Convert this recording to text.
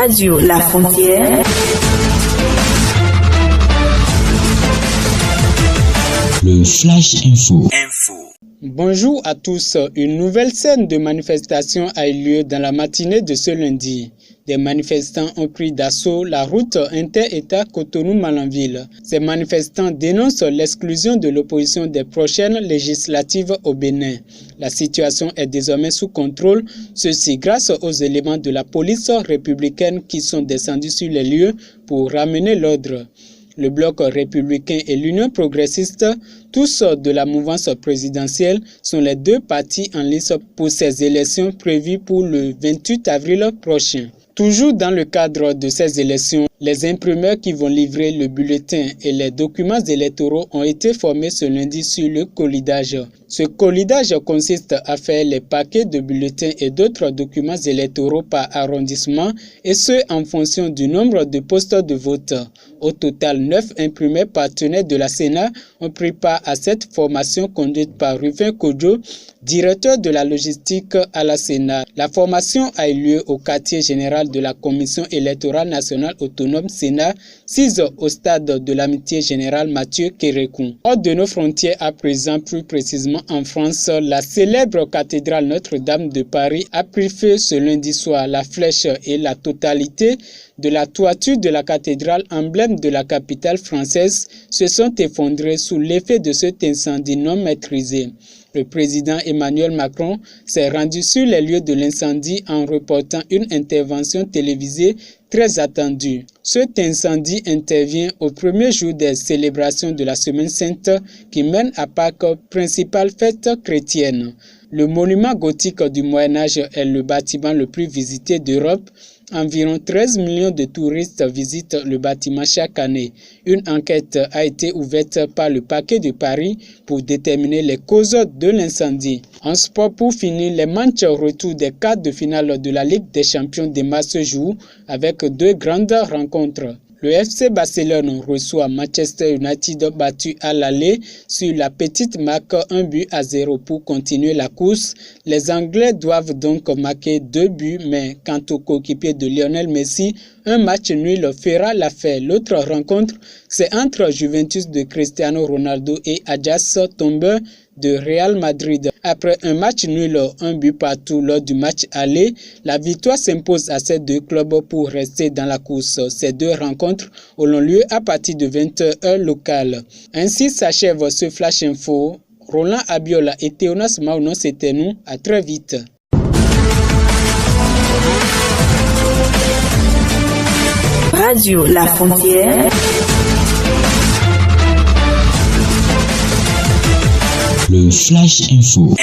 Radio La Frontière. Le Flash Info. Bonjour à tous. Une nouvelle scène de manifestation a eu lieu dans la matinée de ce lundi. Des manifestants ont pris d'assaut la route inter-État Cotonou-Malanville. Ces manifestants dénoncent l'exclusion de l'opposition des prochaines législatives au Bénin. La situation est désormais sous contrôle, ceci grâce aux éléments de la police républicaine qui sont descendus sur les lieux pour ramener l'ordre. Le Bloc républicain et l'Union progressiste, tous de la mouvance présidentielle, sont les deux partis en lice pour ces élections prévues pour le 28 avril prochain. Toujours dans le cadre de ces élections, les imprimeurs qui vont livrer le bulletin et les documents électoraux ont été formés ce lundi sur le collidage. Ce collidage consiste à faire les paquets de bulletins et d'autres documents électoraux par arrondissement et ce en fonction du nombre de postes de vote. Au total, 9 imprimeurs partenaires de la Sénat ont pris part à cette formation conduite par Rufin Kodjo, directeur de la logistique à la Sénat. La formation a eu lieu au quartier général de la Commission électorale nationale autonome Sénat, 6 au stade de l'amitié générale Mathieu Kérékou. Hors de nos frontières à présent, plus précisément en France, la célèbre cathédrale Notre-Dame de Paris a pris feu ce lundi soir. La flèche et la totalité de la toiture de la cathédrale, emblème de la capitale française, se sont effondrées sous l'effet de cet incendie non maîtrisé. Le président Emmanuel Macron s'est rendu sur les lieux de l'incendie en reportant une intervention télévisée très attendue. Cet incendie intervient au premier jour des célébrations de la Semaine Sainte qui mène à Pâques, principale fête chrétienne. Le monument gothique du Moyen-Âge est le bâtiment le plus visité d'Europe. Environ 13 millions de touristes visitent le bâtiment chaque année. Une enquête a été ouverte par le parquet de Paris pour déterminer les causes de l'incendie. En sport, pour finir, les matchs retour des quarts de finale de la Ligue des champions démarrent ce jour avec deux grandes rencontres. Le FC Barcelone reçoit Manchester United battu à l'aller sur la petite marque 1-0 pour continuer la course. Les Anglais doivent donc marquer 2 buts, mais quant au coéquipier de Lionel Messi, un match nul fera l'affaire. L'autre rencontre, c'est entre Juventus de Cristiano Ronaldo et Ajax tombeur de Real Madrid. Après un match nul, 1 but partout lors du match aller, la victoire s'impose à ces deux clubs pour rester dans la course. Ces deux rencontres auront lieu à partir de 20h locale. Ainsi s'achève ce Flash Info. Roland Abiola et Théonas Maunon, c'était nous. À très vite. Radio La Frontière. Le Flash Info.